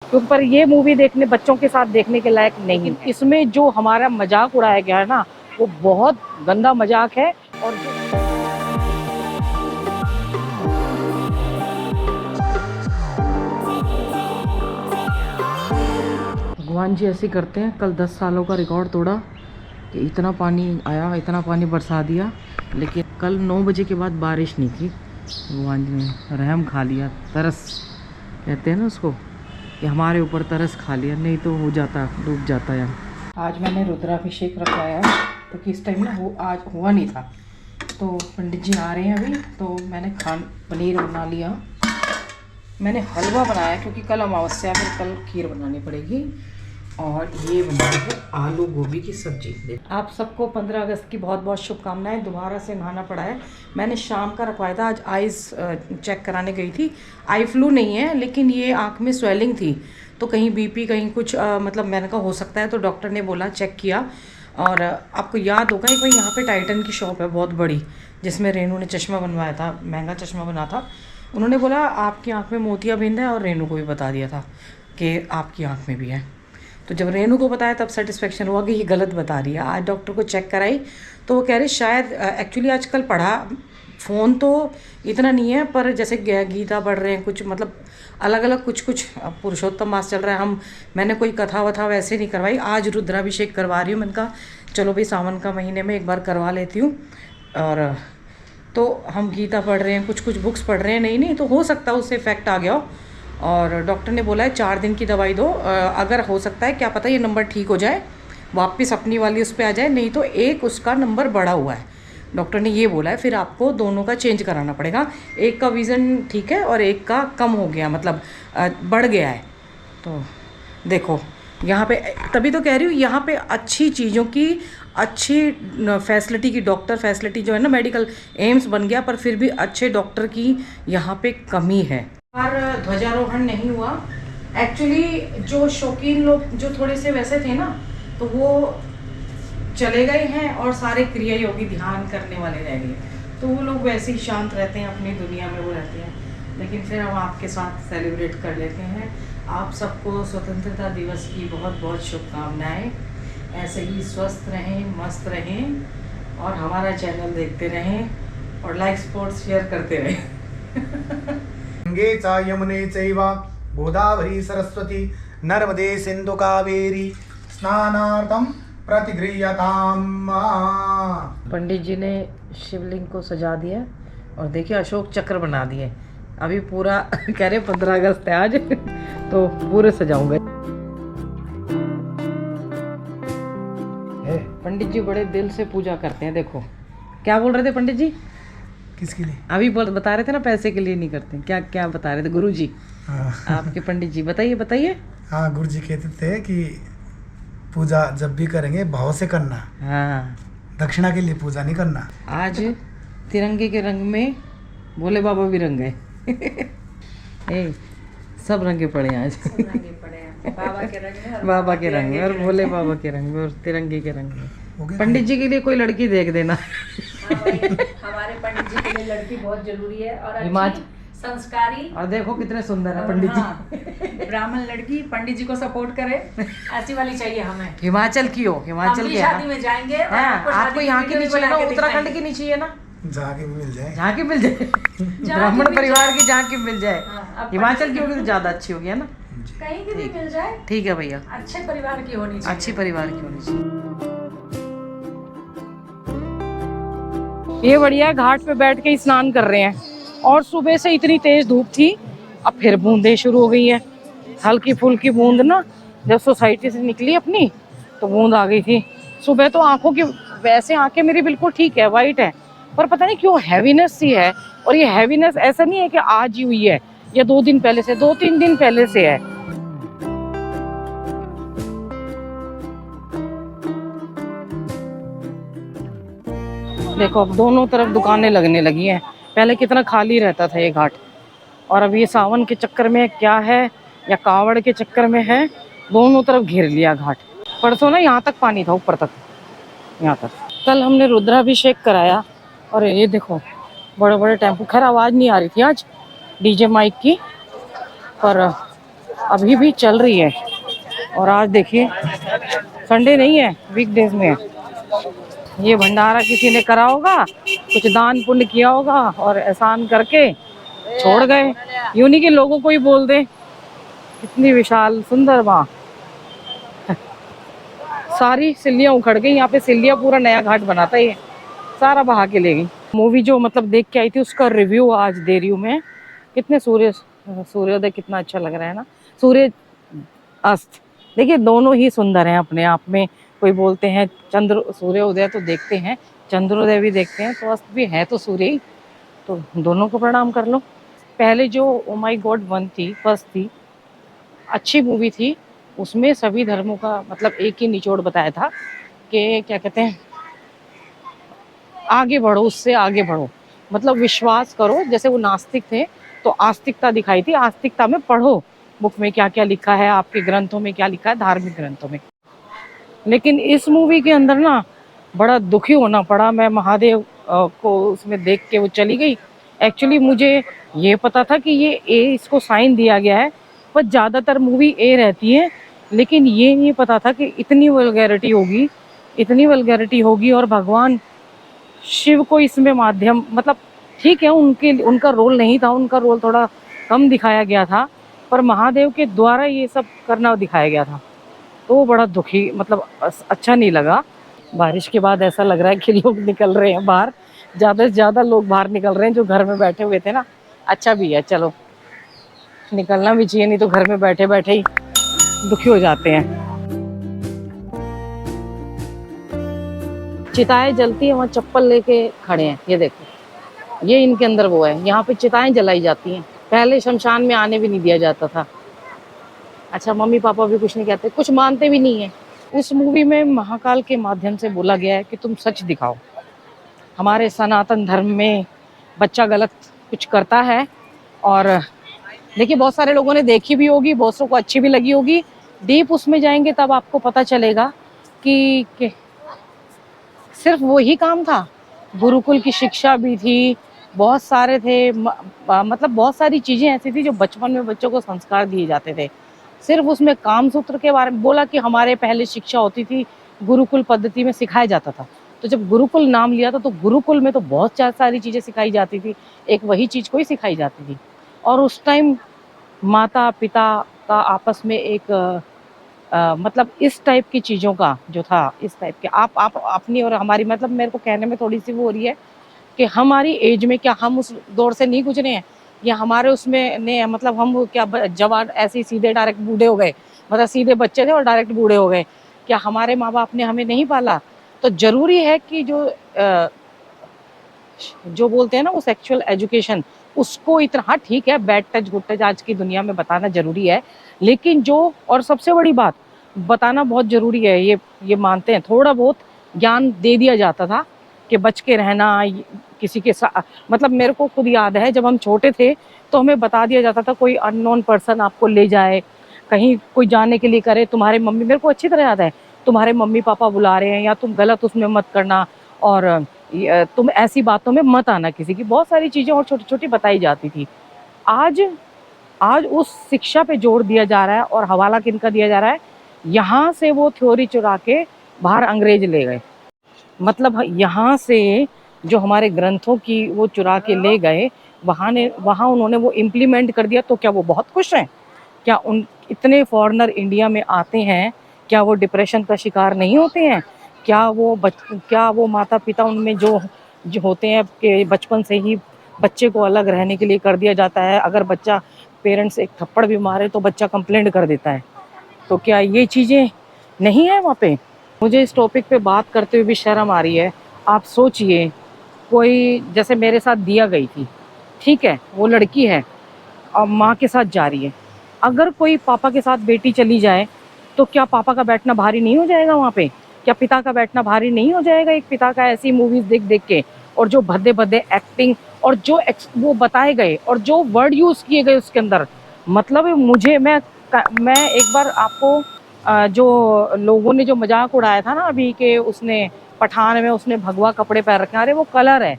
तो पर ये मूवी देखने बच्चों के साथ देखने के लायक नहीं है। इसमें जो हमारा मजाक उड़ाया गया है ना, वो बहुत गंदा मजाक है। और भगवान जी ऐसे करते हैं। कल 10 सालों का रिकॉर्ड तोड़ा कि इतना पानी आया, इतना पानी बरसा दिया, लेकिन कल 9 बजे के बाद बारिश नहीं थी। भगवान जी ने रहम खा लिया, तरस कहते हैं ना उसको, कि हमारे ऊपर तरस खा लिया, नहीं तो हो जाता, डूब जाता यहाँ। आज मैंने रुद्राभिषेक रखवाया क्योंकि इस टाइम ना वो आज हुआ नहीं था। तो पंडित जी आ रहे हैं अभी, तो मैंने पनीर बना लिया। मैंने हलवा बनाया क्योंकि कल अमावस्या, फिर कल खीर बनानी पड़ेगी। और ये बनाएंगे आलू गोभी की सब्जी। आप सबको 15 अगस्त की बहुत बहुत शुभकामनाएं। दोबारा से नहाना पड़ा है। मैंने शाम का रखवाया था, आज आइज़ चेक कराने गई थी। आई फ्लू नहीं है, लेकिन ये आँख में स्वेलिंग थी, तो कहीं बीपी कहीं कुछ मतलब मैंने कहा हो सकता है, तो डॉक्टर ने बोला, चेक किया। और आपको याद होगा एक बार यहाँ पे टाइटन की शॉप है बहुत बड़ी, जिसमें रेनू ने चश्मा बनवाया था, महंगा चश्मा बना था। उन्होंने बोला आपकी आँख में मोतियाबिंद है, और रेनू को भी बता दिया था कि आपकी आँख में भी है। तो जब रेनू को बताया तब सेटिस्फेक्शन हुआ कि ये गलत बता रही है। आज डॉक्टर को चेक कराई तो वो कह रहे शायद एक्चुअली आजकल पढ़ा फ़ोन तो इतना नहीं है, पर जैसे गीता पढ़ रहे हैं कुछ, मतलब अलग अलग कुछ पुरुषोत्तम मास चल रहा है। मैंने कोई कथा वथा वैसे नहीं करवाई। आज रुद्राभिषेक करवा रही हूँ। मैंने कहा चलो भाई सावन का महीने में एक बार करवा लेती हूँ। और तो हम गीता पढ़ रहे हैं, कुछ बुक्स पढ़ रहे हैं। नहीं तो हो सकता है उससे इफ़ेक्ट आ गया हो। और डॉक्टर ने बोला है 4 दिन की दवाई दो, अगर हो सकता है क्या पता ये नंबर ठीक हो जाए, वापस अपनी वाली उस पर आ जाए, नहीं तो एक उसका नंबर बढ़ा हुआ है। डॉक्टर ने ये बोला है, फिर आपको दोनों का चेंज कराना पड़ेगा। एक का विज़न ठीक है और एक का कम हो गया, मतलब बढ़ गया है। तो देखो यहाँ पे, तभी तो कह रही हूँ यहाँ पे अच्छी चीज़ों की, अच्छी फैसिलिटी की, डॉक्टर फैसिलिटी जो है ना, मेडिकल एम्स बन गया, पर फिर भी अच्छे डॉक्टर की यहाँ पे कमी है। और ध्वजारोहण नहीं हुआ। एक्चुअली जो शौकीन लोग जो थोड़े से वैसे थे ना, तो वो चले गए हैं, और सारे क्रिया योगी ध्यान करने वाले रह गए। तो वो लोग वैसे ही शांत रहते हैं, अपनी दुनिया में वो रहते हैं। लेकिन फिर हम आपके साथ सेलिब्रेट कर लेते हैं। आप सबको स्वतंत्रता दिवस की बहुत बहुत शुभकामनाएं। ऐसे ही स्वस्थ रहें, मस्त रहें, और हमारा चैनल देखते रहें, और लाइक सपोर्ट शेयर करते रहें। गंगे च यमुने चैव गोदावरी सरस्वती नर्मदे सिंधु कावेरी स्नानार्थं प्रतिगृह्यताम्। पंडित जी ने शिवलिंग को सजा दिया, और देखिए अशोक चक्र बना दिए। अभी पूरा कह रहे 15 अगस्त है आज, तो पूरे सजाऊंगे। पंडित जी बड़े दिल से पूजा करते हैं। देखो क्या बोल रहे थे पंडित जी? किसके लिए? अभी बता रहे थे ना, पैसे के लिए नहीं करते। क्या क्या बता रहे थे गुरु जी? आपके पंडित जी बताइए। हाँ, गुरु जी कहते थे कि पूजा जब भी करेंगे भाव से करना। हाँ, दक्षिणा के लिए पूजा नहीं करना। आज तिरंगे के रंग में भोले बाबा भी रंग गए। सब रंगे पड़े आज। बाबा के रंग में और भोले बाबा के रंग में और तिरंगे के रंग में। पंडित जी के लिए कोई लड़की देख देना। हमारे पंडित जी के लिए लड़की बहुत जरूरी है, और अच्छी संस्कारी। और देखो कितने सुंदर है पंडित जी। ब्राह्मण लड़की पंडित जी को सपोर्ट करे, ऐसी वाली चाहिए हमें। हिमाचल की हो, हिमाचल की शादी में जाएंगे। आपको यहाँ की नहीं चाहिए ना, उत्तराखंड की नहीं चाहिए ना, जहाँ की मिल जाए, जहाँ की मिल जाए। ब्राह्मण परिवार की जहाँ की मिल जाए। हिमाचल की होगी तो ज्यादा अच्छी होगी, है ना? कहीं की भी मिल जाए, ठीक है भैया। अच्छे परिवार की होनी चाहिए। अच्छी परिवार की होनी चाहिए। ये बढ़िया घाट पे बैठ के स्नान कर रहे हैं, और सुबह से इतनी तेज धूप थी, अब फिर बूंदें शुरू हो गई है, हल्की फुल्की बूंद ना। जब सोसाइटी से निकली अपनी तो बूंद आ गई थी। सुबह तो आंखों की, वैसे आंखें मेरी बिल्कुल ठीक है, वाइट है, पर पता नहीं क्यों हैवीनेस सी है। और ये हैवीनेस ऐसा नहीं है कि आज ही हुई है, या 2 दिन पहले से, 2-3 दिन पहले से है। देखो अब दोनों तरफ दुकानें लगने लगी हैं। पहले कितना खाली रहता था ये घाट, और अब ये सावन के चक्कर में क्या है, या कावड़ के चक्कर में है, दोनों तरफ घेर लिया घाट। परसों ना यहाँ तक पानी था, ऊपर तक, यहाँ तक। कल हमने रुद्राभिषेक कराया, और ये देखो बड़े बड़े टेम्पो। खैर आवाज़ नहीं आ रही थी आज डीजे माइक की, पर अभी भी चल रही है। और आज देखिए संडे नहीं है, वीकडेज में है। ये भंडारा किसी ने करा होगा, कुछ दान पुण्य किया होगा और एहसान करके छोड़ गए। यूं नहीं कि लोगों को ही बोल दे। कितनी विशाल सुंदर माँ। सारी सिल्लियाँ उखड़ गई यहाँ पे। सिल्लियाँ पूरा नया घाट बनाता है ये, सारा बहा के ले गई। मूवी जो मतलब देख के आई थी उसका रिव्यू आज दे रही हूँ मैं। कितने सूर्योदय कितना अच्छा लग रहा है ना, सूर्य अस्त। देखिए दोनों ही सुंदर हैं अपने आप में। कोई बोलते हैं सूर्योदय तो देखते हैं, चंद्रोदय भी देखते हैं, तो अस्त भी है तो सूर्य ही। तो दोनों को प्रणाम कर लो। पहले जो ओ माई गॉड 1 थी, फर्स्ट थी, अच्छी मूवी थी। उसमें सभी धर्मों का मतलब एक ही निचोड़ बताया था कि क्या कहते हैं, आगे बढ़ो, उससे आगे बढ़ो, मतलब विश्वास करो। जैसे वो नास्तिक थे तो आस्तिकता दिखाई थी, आस्तिकता में पढ़ो बुक में क्या क्या लिखा है, आपके ग्रंथों में क्या लिखा है, धार्मिक ग्रंथों में। लेकिन इस मूवी के अंदर ना बड़ा दुखी होना पड़ा। मैं महादेव को उसमें देख के वो चली गई। एक्चुअली मुझे ये पता था कि ये ए इसको साइन दिया गया है, पर ज़्यादातर मूवी ए रहती है। लेकिन ये नहीं पता था कि इतनी वल्गैरिटी होगी, इतनी वल्गैरिटी होगी। और भगवान शिव को इसमें माध्यम मतलब ठीक है, उनका रोल नहीं था, उनका रोल थोड़ा कम दिखाया गया था, पर महादेव के द्वारा ये सब करना दिखाया गया था। तो वो बड़ा दुखी मतलब अच्छा नहीं लगा। बारिश के बाद ऐसा लग रहा है कि लोग निकल रहे हैं बाहर, ज़्यादा से ज़्यादा लोग बाहर निकल रहे हैं जो घर में बैठे हुए थे ना। अच्छा भी है, चलो निकलना भी चाहिए, नहीं तो घर में बैठे बैठे ही दुखी हो जाते हैं। चिताएं जलती है, वहाँ चप्पल लेके खड़े हैं, ये देखो, ये इनके अंदर वो है। यहाँ पे चिताएं जलाई जाती हैं, पहले शमशान में आने भी नहीं दिया जाता था। अच्छा मम्मी पापा भी कुछ नहीं कहते, कुछ मानते भी नहीं है। उस मूवी में महाकाल के माध्यम से बोला गया है कि तुम सच दिखाओ। हमारे सनातन धर्म में बच्चा गलत कुछ करता है, और देखिए बहुत सारे लोगों ने देखी भी होगी, बहुत को अच्छी भी लगी होगी। डीप उसमें जाएंगे तब आपको पता चलेगा कि सिर्फ वही काम था। गुरुकुल की शिक्षा भी थी, बहुत सारे थे, मतलब बहुत सारी चीज़ें ऐसी थी जो बचपन में बच्चों को संस्कार दिए जाते थे। सिर्फ उसमें काम सूत्र के बारे में बोला कि हमारे पहले शिक्षा होती थी, गुरुकुल पद्धति में सिखाया जाता था। तो जब गुरुकुल नाम लिया था तो गुरुकुल में तो बहुत सारी चीज़ें सिखाई जाती थी, एक वही चीज़ को ही सिखाई जाती थी। और उस टाइम माता पिता का आपस में एक मतलब इस टाइप की चीज़ों का जो था, इस टाइप के आप अपनी और हमारी, मतलब मेरे को कहने में थोड़ी सी वो हो रही है कि हमारी एज में क्या हम उस दौर से नहीं गुजरे हैं, या हमारे उसमें ने मतलब हम क्या जवान ऐसे ही सीधे डायरेक्ट बूढ़े हो गए, मतलब सीधे बच्चे थे और डायरेक्ट बूढ़े हो गए। क्या हमारे माँ बाप ने हमें नहीं पाला? तो ज़रूरी है कि जो बोलते हैं ना वो सेक्सुअल एजुकेशन, उसको इतना, हाँ ठीक है, बैड टच गुड टच आज की दुनिया में बताना ज़रूरी है, लेकिन जो और सबसे बड़ी बात बताना बहुत ज़रूरी है, ये मानते हैं। थोड़ा बहुत ज्ञान दे दिया जाता था कि बच के रहना किसी के साथ। मतलब मेरे को खुद याद है जब हम छोटे थे तो हमें बता दिया जाता था कोई अननोन पर्सन आपको ले जाए कहीं, कोई जाने के लिए करे, तुम्हारे मम्मी, मेरे को अच्छी तरह याद है, तुम्हारे मम्मी पापा बुला रहे हैं या तुम गलत उसमें मत करना, और तुम ऐसी बातों में मत आना किसी की। बहुत सारी चीज़ें और छोटी छोटी बताई जाती थी। आज उस शिक्षा पे जोर दिया जा रहा है, और हवाला किनका दिया जा रहा है, यहाँ से वो थ्योरी चुरा के बाहर अंग्रेज ले गए। मतलब यहाँ से जो हमारे ग्रंथों की वो चुरा के ले गए, वहाँ उन्होंने वो इम्प्लीमेंट कर दिया। तो क्या वो बहुत खुश हैं? क्या उन इतने फॉरेनर इंडिया में आते हैं, क्या वो डिप्रेशन का शिकार नहीं होते हैं? क्या वो माता पिता उनमें जो होते हैं कि बचपन से ही बच्चे को अलग रहने के लिए कर दिया जाता है। अगर बच्चा पेरेंट्स एक थप्पड़ भी मारे तो बच्चा कंप्लेंट कर देता है। तो क्या ये चीज़ें नहीं है वहाँ पे? मुझे इस टॉपिक पे बात करते हुए भी शर्म आ रही है। आप सोचिए, कोई जैसे मेरे साथ दिया गई थी, ठीक है, वो लड़की है और माँ के साथ जा रही है। अगर कोई पापा के साथ बेटी चली जाए तो क्या पापा का बैठना भारी नहीं हो जाएगा वहाँ पे? क्या पिता का बैठना भारी नहीं हो जाएगा एक पिता का, ऐसी मूवीज देख देख के? और जो भद्दे भद्दे एक्टिंग और जो वो बताए गए और जो वर्ड यूज़ किए गए उसके अंदर, मतलब मैं एक बार आपको जो लोगों ने जो मजाक उड़ाया था ना अभी के, उसने पठान में उसने भगवा कपड़े पहन रखे हैं। अरे वो कलर है,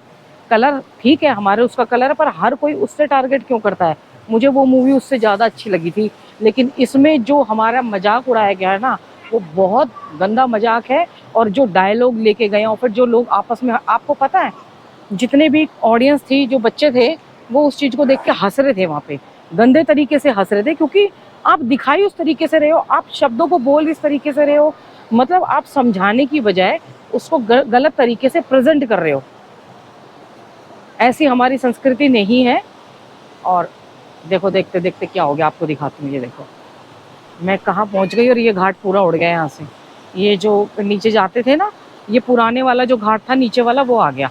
कलर ठीक है, हमारे उसका कलर है, पर हर कोई उससे टारगेट क्यों करता है? मुझे वो मूवी उससे ज़्यादा अच्छी लगी थी। लेकिन इसमें जो हमारा मजाक उड़ाया गया है ना, वो बहुत गंदा मजाक है। और जो डायलॉग लेके गए और फिर जो लोग आपस में, आपको पता है जितने भी ऑडियंस थी, जो बच्चे थे, वो उस चीज़ को देख के हंस रहे थे वहाँ पे, गंदे तरीके से हंस रहे थे। क्योंकि आप दिखाई उस तरीके से रहे हो, आप शब्दों को बोल इस तरीके से रहे हो, मतलब आप समझाने की बजाय उसको गलत तरीके से प्रेजेंट कर रहे हो। ऐसी हमारी संस्कृति नहीं है। और देखो देखते देखते क्या हो गया, आपको दिखाती हूँ। ये देखो मैं कहाँ पहुँच गई और ये घाट पूरा उड़ गया यहाँ से। ये जो नीचे जाते थे ना, ये पुराने वाला जो घाट था नीचे वाला, वो आ गया।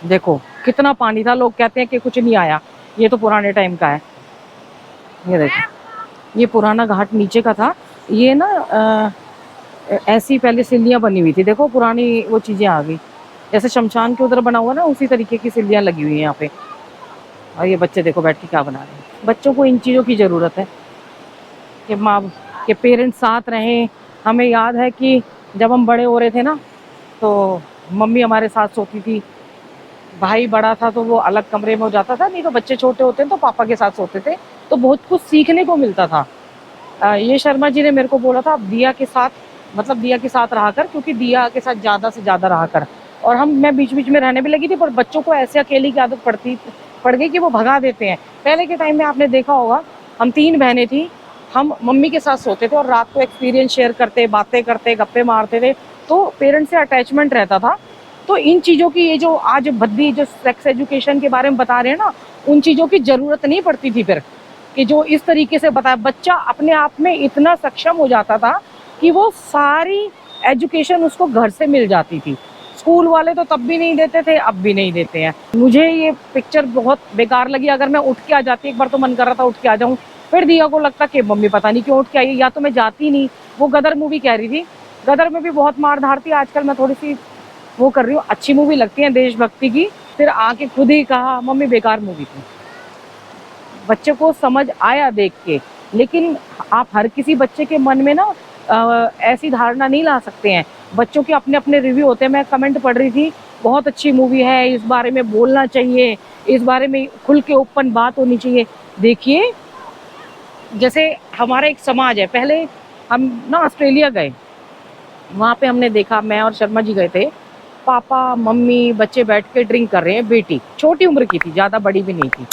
देखो कितना पानी था। लोग कहते हैं कि कुछ नहीं आया, ये तो पुराने टाइम का है। ये देखो ये पुराना घाट नीचे का था। ये ना ऐसी पहले सीढ़ियाँ बनी हुई थी, देखो पुरानी वो चीज़ें आ गई। जैसे शमशान के उधर बना हुआ ना, उसी तरीके की सीढ़ियाँ लगी हुई हैं यहाँ पे। और ये बच्चे देखो बैठ के क्या बना रहे हैं। बच्चों को इन चीज़ों की ज़रूरत है कि माँ के पेरेंट्स साथ रहें। हमें याद है कि जब हम बड़े हो रहे थे ना, तो मम्मी हमारे साथ सोती थी। भाई बड़ा था तो वो अलग कमरे में हो जाता था, नहीं तो बच्चे छोटे होते हैं तो पापा के साथ सोते थे, तो बहुत कुछ सीखने को मिलता था। ये शर्मा जी ने मेरे को बोला था, आप दिया के साथ, मतलब दिया के साथ रहा कर, क्योंकि दिया के साथ ज़्यादा से ज़्यादा रहा कर। और मैं बीच बीच में रहने भी लगी थी, पर बच्चों को ऐसे अकेले की आदत पड़ गई कि वो भगा देते हैं। पहले के टाइम में आपने देखा होगा, हम 3 बहनें थी, हम मम्मी के साथ सोते थे और रात को एक्सपीरियंस शेयर करते, बातें करते, गप्पे मारते थे, तो पेरेंट्स से अटैचमेंट रहता था। तो इन चीज़ों की, ये जो आज भद्दी जो सेक्स एजुकेशन के बारे में बता रहे हैं ना, उन चीज़ों की ज़रूरत नहीं पड़ती थी फिर, कि जो इस तरीके से बताया। बच्चा अपने आप में इतना सक्षम हो जाता था कि वो सारी एजुकेशन उसको घर से मिल जाती थी। स्कूल वाले तो तब भी नहीं देते थे, अब भी नहीं देते हैं। मुझे ये पिक्चर बहुत बेकार लगी। अगर मैं उठ के आ जाती, एक बार तो मन कर रहा था उठ के आ जाऊं, फिर दिया को लगता कि मम्मी पता नहीं क्यों उठ के आई, या तो मैं जाती नहीं। वो गदर मूवी कह रही थी, गदर में भी बहुत मार धार थी। आजकल मैं थोड़ी सी वो कर रही हूँ, अच्छी मूवी लगती है देशभक्ति की। फिर आके खुद ही कहा मम्मी बेकार मूवी थी। बच्चे को समझ आया देख के, लेकिन आप हर किसी बच्चे के मन में ना ऐसी धारणा नहीं ला सकते हैं। बच्चों के अपने अपने रिव्यू होते हैं। मैं कमेंट पढ़ रही थी, बहुत अच्छी मूवी है, इस बारे में बोलना चाहिए, इस बारे में खुल के ओपन बात होनी चाहिए। देखिए जैसे हमारा एक समाज है, पहले हम ना ऑस्ट्रेलिया गए, वहाँ पे हमने देखा, मैं और शर्मा जी गए थे, पापा मम्मी बच्चे बैठ के ड्रिंक कर रहे हैं। बेटी छोटी उम्र की थी, ज़्यादा बड़ी भी नहीं थी।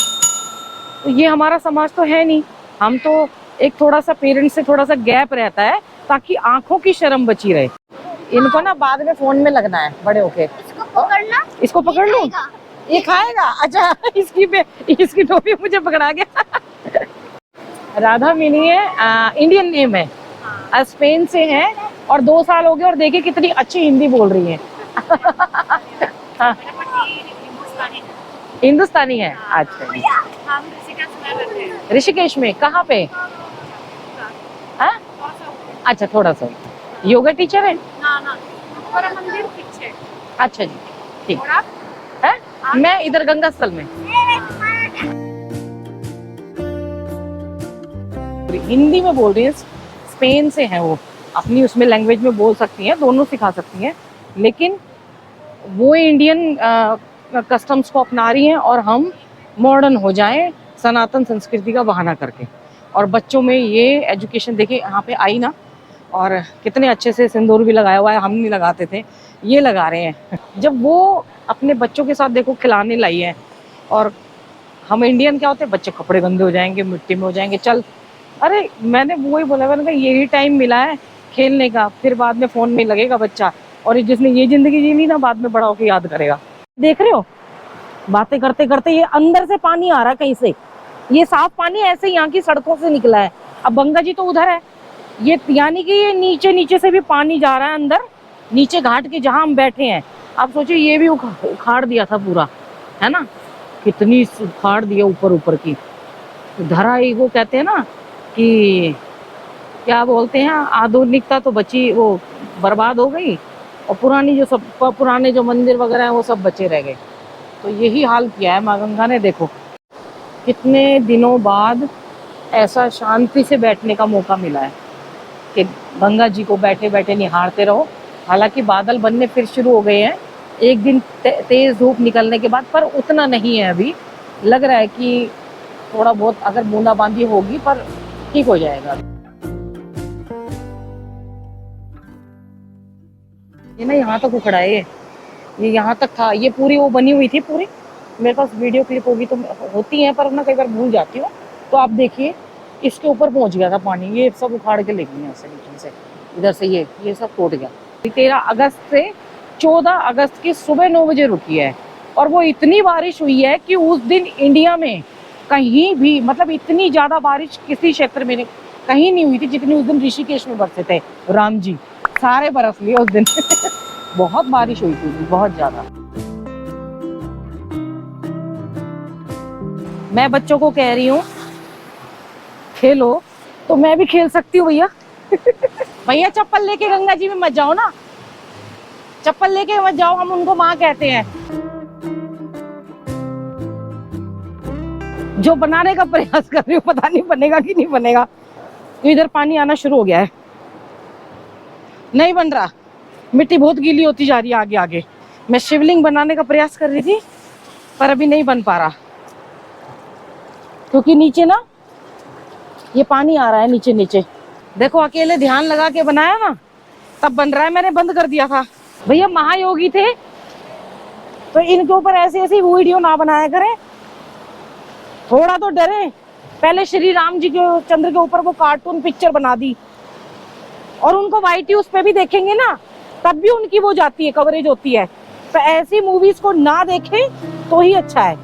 तो ये हमारा समाज तो है नहीं। हम तो एक थोड़ा सा पेरेंट्स से थोड़ा सा गैप रहता है, ताकि आंखों की शर्म बची रहे। इनको ना बाद में फोन में लगना है बड़े होके। इसको पकड़ लूं? ये खाएगा? अच्छा इसकी टोपी मुझे पकड़ा गया। राधा मिनी है, इंडियन नेम है, स्पेन से है और 2 साल हो गए और देखिए कितनी अच्छी हिंदी बोल रही है। हाँ। हिंदुस्तानी है। अच्छा ऋषिकेश में कहाँ पे? हाँ? अच्छा थोड़ा सा योगा टीचर है? अच्छा जी ठीक है। मैं इधर गंगा स्थल में। हिंदी में बोल रही है, स्पेन से है वो, अपनी उसमें लैंग्वेज में बोल सकती हैं, दोनों सिखा सकती हैं, लेकिन वो इंडियन कस्टम्स को अपना रही हैं और हम मॉडर्न हो जाएं सनातन संस्कृति का बहाना करके। और बच्चों में ये एजुकेशन देखिए, यहाँ पे आई ना, और कितने अच्छे से सिंदूर भी लगाया हुआ है, हम नहीं लगाते थे, ये लगा रहे हैं। जब वो अपने बच्चों के साथ देखो खिलाने लाई है, और हम इंडियन क्या होते हैं, बच्चे कपड़े गंदे हो जाएंगे, मिट्टी में हो जाएंगे, चल। अरे मैंने वही बोला, मैंने कहा यही टाइम मिला है खेलने का, फिर बाद में फ़ोन में लगेगा बच्चा, और जिसने ये ज़िंदगी जी ली ना, बाद में बड़ा होकर याद करेगा। देख रहे हो, बातें करते करते ये अंदर से पानी आ रहा है कहीं से, ये साफ पानी ऐसे यहाँ की सड़कों से निकला है। अब गंगा जी तो उधर है, ये यानी कि ये नीचे से भी पानी जा रहा है अंदर, नीचे घाट के जहाँ हम बैठे हैं। आप सोचिए ये भी उखाड़ दिया था पूरा, है ना, कितनी उखाड़ दिया ऊपर की धरा। वो कहते हैं ना कि क्या बोलते हैं, आधुनिकता तो बची, वो बर्बाद हो गई, और पुराने जो मंदिर वगैरह हैं वो सब बचे रह गए। तो यही हाल किया है माँ गंगा ने। देखो कितने दिनों बाद ऐसा शांति से बैठने का मौका मिला है कि गंगा जी को बैठे बैठे निहारते रहो। हालांकि बादल बनने फिर शुरू हो गए हैं, एक दिन तेज धूप निकलने के बाद, पर उतना नहीं है अभी। लग रहा है कि थोड़ा बहुत अगर बूंदाबांदी होगी पर ठीक हो जाएगा। ये ना यहाँ तक उखड़ा है, ये यहाँ तक था, ये पूरी वो बनी हुई थी पूरी। मेरे पास वीडियो क्लिप होगी तो होती है, पर ना कई बार भूल जाती हूँ। तो आप देखिए इसके ऊपर पहुंच गया था पानी, ये सब उखाड़ के ले गई यहाँ से, नीचे से इधर से ये सब टूट गया। 13 अगस्त से 14 अगस्त की सुबह 9 बजे रुकी है, और वो इतनी बारिश हुई है कि उस दिन इंडिया में कहीं भी, मतलब इतनी ज्यादा बारिश किसी क्षेत्र में कहीं नहीं हुई थी जितनी उस दिन ऋषिकेश में बरसे थे राम जी, सारे बरस लिए उस दिन। बहुत बारिश हुई थी, बहुत ज्यादा। मैं बच्चों को कह रही हूँ खेलो, तो मैं भी खेल सकती हूँ भैया। भैया चप्पल लेके गंगा जी में मत जाओ ना, चप्पल लेके मत जाओ, हम उनको माँ कहते हैं। जो बनाने का प्रयास कर रही हूँ, पता नहीं बनेगा कि नहीं बनेगा। तो इधर पानी आना शुरू हो गया है, नहीं बन रहा, मिट्टी बहुत गीली होती जा रही है आगे आगे। मैं शिवलिंग बनाने का प्रयास कर रही थी पर अभी नहीं बन पा रहा, क्योंकि नीचे ना ये पानी आ रहा है नीचे नीचे। देखो अकेले ध्यान लगा के बनाया ना तब बन रहा है, मैंने बंद कर दिया था। भैया महायोगी थे तो इनके ऊपर ऐसी ऐसी वीडियो ना बनाया करें, थोड़ा तो डरे। पहले श्री राम जी के चंद्र के ऊपर वो कार्टून पिक्चर बना दी, और उनको वाईटी उस पे भी देखेंगे ना तब भी उनकी वो जाती है, कवरेज होती है। तो ऐसी मूवीज को ना देखें तो ही अच्छा है।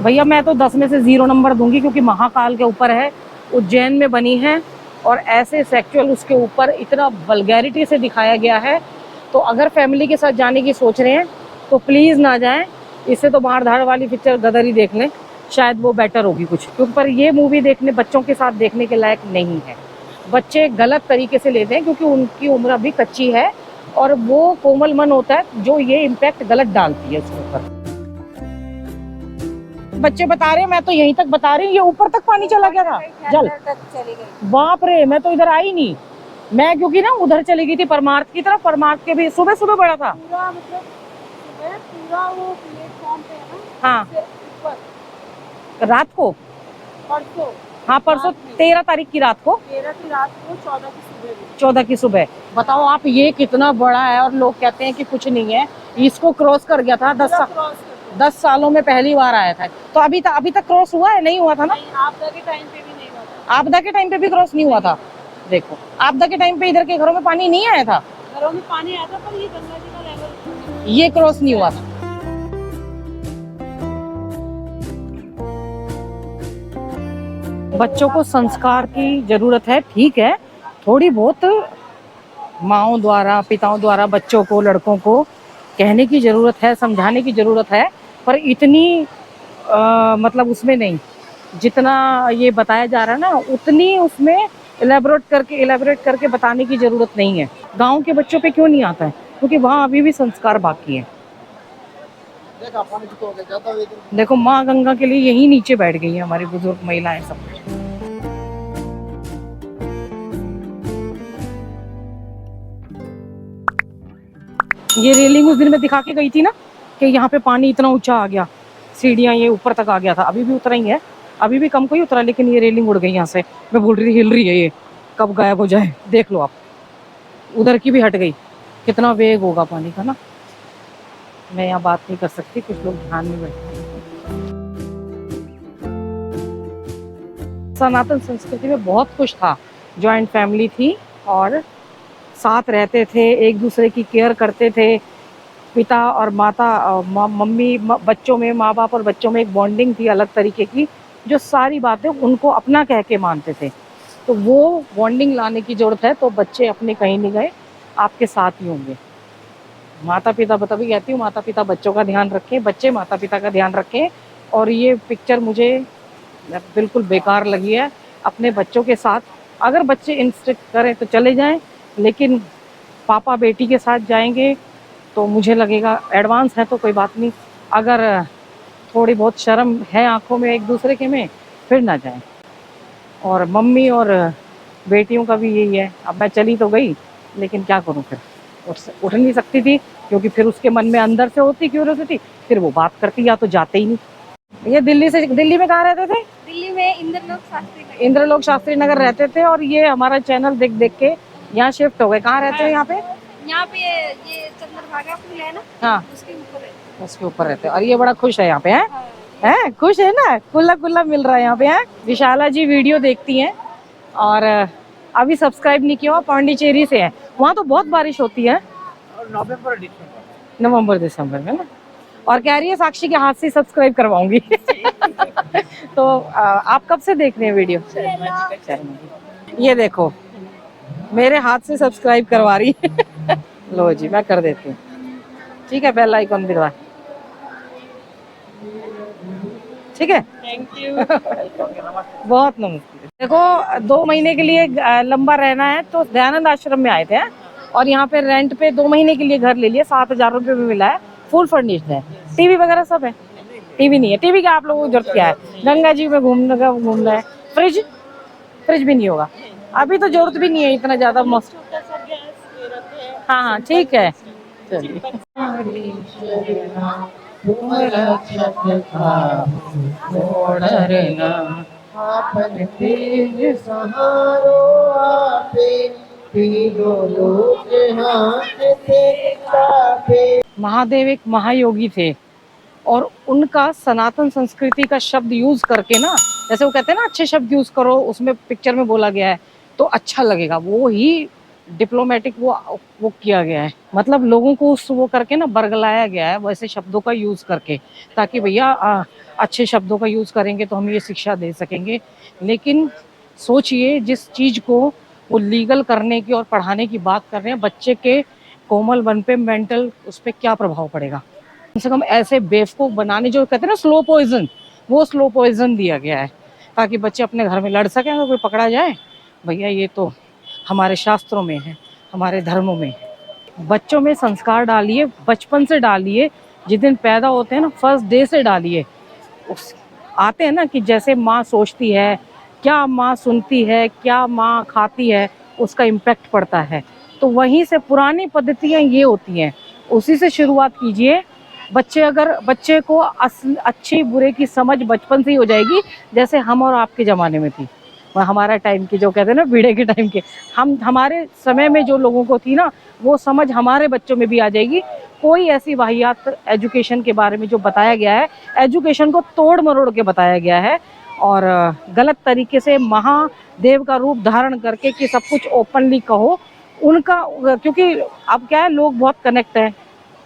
भैया मैं तो 10 में से 0 नंबर दूंगी, क्योंकि महाकाल के ऊपर है, उज्जैन में बनी है, और ऐसे सेक्सुअल उसके ऊपर इतना वल्गैरिटी से दिखाया गया है। तो अगर फैमिली के साथ जाने की सोच रहे हैं तो प्लीज ना जाएं, इससे तो मार धाड़ वाली पिक्चर गदर ही देख लें, शायद वो बेटर होगी कुछ। क्योंकि पर ये मूवी देखने बच्चों के साथ देखने के लायक नहीं है, बच्चे गलत तरीके से लेते हैं, क्योंकि उनकी उम्र अभी कच्ची है और वो कोमल मन होता है जो ये इम्पैक्ट गलत डालती है उसके ऊपर। बच्चे बता रहे हैं, मैं तो यहीं तक बता रही हूँ, ये ऊपर तक पानी चला गया था, जल बाप रे, मैं तो इधर आई नहीं। मैं क्योंकि ना उधर चली गई थी परमार्थ की तरफ, परमार्थ के भी सुबह सुबह बड़ा था पूरा, मतलब पूरा वो प्लेटफॉर्म पे है ना। हाँ रात को, परसों, हाँ परसों 13 तारीख की रात को, 13 की रात को, 14 की सुबह। 14 की सुबह। बताओ आप, ये कितना बड़ा है, और लोग कहते हैं कि कुछ नहीं है। इसको क्रॉस कर गया था 10 सालों में पहली बार आया था। तो अभी तक क्रॉस हुआ है? नहीं हुआ था ना, आपदा के टाइम पे भी नहीं हुआ था। आपदा के टाइम पे भी क्रॉस नहीं हुआ था। देखो आपदा के टाइम पे इधर के घरों में पानी नहीं आया था, घरों में पानी आया था, पर ये गंगा जी का लेवल, ये क्रॉस नहीं हुआ था। बच्चों को संस्कार की जरूरत है, ठीक है, थोड़ी बहुत माओं द्वारा, पिताओं द्वारा बच्चों को, लड़कों को कहने की जरूरत है, समझाने की जरूरत है, पर इतनी मतलब उसमें नहीं, जितना ये बताया जा रहा है ना उतनी उसमें इलेबोरेट करके बताने की जरूरत नहीं है। गांव के बच्चों पे क्यों नहीं आता है? क्योंकि वहाँ अभी भी संस्कार बाकी है। देखो माँ गंगा के लिए यही नीचे बैठ गई है हमारी बुजुर्ग महिलाएं सब। ये रेलिंग उस दिन में दिखा के गई थी ना कि यहाँ पे पानी इतना ऊंचा आ गया, सीढ़ियाँ ये ऊपर तक आ गया था, अभी भी उतरा ही है, अभी भी कम कोई उतरा, लेकिन ये रेलिंग उड़ गई यहाँ से। मैं बोल रही थी हिल रही है, ये कब गायब हो जाए देख लो आप। उधर की भी हट गई, कितना वेग होगा पानी का ना, मैं यहाँ बात नहीं कर सकती, कुछ लोग ध्यान में बैठे। सनातन संस्कृति में बहुत कुछ था, जॉइंट फैमिली थी और साथ रहते थे, एक दूसरे की केयर करते थे, पिता और माता, मम्मी बच्चों में, माँ बाप और बच्चों में एक बॉन्डिंग थी अलग तरीके की, जो सारी बातें उनको अपना कह के मानते थे। तो वो बॉन्डिंग लाने की जरूरत है, तो बच्चे अपने कहीं नहीं गए, आपके साथ ही होंगे। माता पिता, बता भी कहती हूँ, माता पिता बच्चों का ध्यान रखें, बच्चे माता पिता का ध्यान रखें। और ये पिक्चर मुझे बिल्कुल बेकार लगी है। अपने बच्चों के साथ अगर बच्चे इंस्ट्रक्ट करें तो चले जाएं, लेकिन पापा बेटी के साथ जाएंगे तो मुझे लगेगा एडवांस है तो कोई बात नहीं, अगर थोड़ी बहुत शर्म है आंखों में एक दूसरे के में, फिर ना जाएं। और मम्मी और बेटियों का भी यही है। अब मैं चली तो गई, लेकिन क्या करूं फिर, उठ नहीं सकती थी, क्योंकि फिर उसके मन में अंदर से होती क्यूरियोसिटी, फिर वो बात करती या तो जाते ही नहीं। ये दिल्ली में कहाँ रहते थे? दिल्ली में इंद्रलोक शास्त्री नगर रहते थे, और ये हमारा चैनल देख देख के यहाँ शिफ्ट हो गए। कहाँ रहते हैं यहाँ पे? यहाँ पे ये चंद्रभागा पुल है ना, हाँ, उसके ऊपर है। उसके ऊपर रहते हैं। और ये बड़ा खुश है यहाँ पे, हैं? खुश है ना, कुल्ला कुल्ला मिल रहा है यहाँ पे, है। विशाला जी वीडियो देखती हैं, और अभी सब्सक्राइब नहीं किया, पांडिचेरी से है। वहाँ तो बहुत बारिश होती है नवंबर दिसंबर में ना, और कह रही है साक्षी के हाथ से सब्सक्राइब करवाऊंगी। तो आप कब से देख रहे हैं वीडियो? ये देखो, मेरे हाथ से सब्सक्राइब करवा रही है। लो जी, मैं कर देती हूँ, ठीक है, बेल आइकन भी दबा, ठीक है। Thank you. बहुत नमस्ते। देखो, 2 महीने के लिए लंबा रहना है तो दयानंद आश्रम में आए थे, और यहाँ पे रेंट पे 2 महीने के लिए घर ले लिया, 7,000 रुपये में मिला है, फुल फर्निश्ड है, टीवी वगैरह सब है। टीवी नहीं है, टीवी का आप लोगों को जरूरत क्या है? गंगा जी में घूमना है। फ्रिज भी नहीं होगा, अभी तो जरूरत भी नहीं है इतना ज्यादा मस्त। हाँ हाँ, ठीक है, चलिए। महादेव एक महायोगी थे, और उनका सनातन संस्कृति का शब्द यूज करके ना, जैसे वो कहते हैं ना, अच्छे शब्द यूज करो, उसमें पिक्चर में बोला गया है तो अच्छा लगेगा, वो ही डिप्लोमेटिक वो किया गया है। मतलब लोगों को उस वो करके ना बरगलाया गया है, वैसे शब्दों का यूज करके, ताकि भैया अच्छे शब्दों का यूज करेंगे तो हम ये शिक्षा दे सकेंगे। लेकिन सोचिए, जिस चीज को वो लीगल करने की और पढ़ाने की बात कर रहे हैं, बच्चे के कोमल मन पे, मेंटल, उस पर क्या प्रभाव पड़ेगा। कम से कम ऐसे बेवकूफ बनाने, जो कहते हैं ना स्लो पॉइजन, वो स्लो पॉइजन दिया गया है, ताकि बच्चे अपने घर में लड़ सकें अगर कोई पकड़ा जाए। भैया ये तो हमारे शास्त्रों में है, हमारे धर्मों में है। बच्चों में संस्कार डालिए, बचपन से डालिए, जिस दिन पैदा होते हैं ना, फर्स्ट डे से डालिए। उस आते हैं ना कि जैसे माँ सोचती है, क्या माँ सुनती है, क्या माँ खाती है, उसका इम्पैक्ट पड़ता है। तो वहीं से पुरानी पद्धतियाँ ये होती हैं, उसी से शुरुआत कीजिए। बच्चे को अच्छी बुरे की समझ बचपन से ही हो जाएगी, जैसे हम और आपके ज़माने में थी, हमारा टाइम की, जो कहते हैं ना बीड़े के टाइम के, हमारे समय में जो लोगों को थी ना, वो समझ हमारे बच्चों में भी आ जाएगी। कोई ऐसी वाहियात एजुकेशन के बारे में जो बताया गया है, एजुकेशन को तोड़ मरोड़ के बताया गया है, और गलत तरीके से महादेव का रूप धारण करके कि सब कुछ ओपनली कहो उनका, क्योंकि अब क्या है, लोग बहुत कनेक्ट है,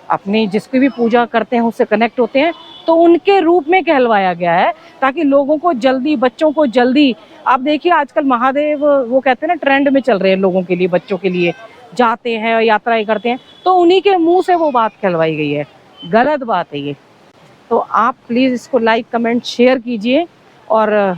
अपनी जिसकी भी पूजा करते हैं उससे कनेक्ट होते हैं, तो उनके रूप में कहलवाया गया है, ताकि लोगों को जल्दी, बच्चों को जल्दी। आप देखिए आजकल महादेव, वो कहते हैं ना, ट्रेंड में चल रहे हैं लोगों के लिए, बच्चों के लिए जाते हैं, यात्राएं करते हैं, तो उन्हीं के मुंह से वो बात कहलवाई गई है। गलत बात है ये। तो आप प्लीज़ इसको लाइक, कमेंट, शेयर कीजिए, और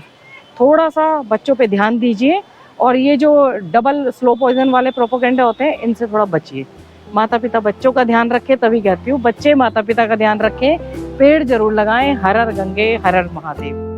थोड़ा सा बच्चों पे ध्यान दीजिए, और ये जो डबल स्लो पॉइजन वाले प्रोपोगेंडा होते हैं, इनसे थोड़ा बचिए। माता पिता बच्चों का ध्यान रखें, तभी कहती हूँ बच्चे माता पिता का ध्यान रखें, पेड़ जरूर लगाएं। हर हर गंगे, हर हर महादेव।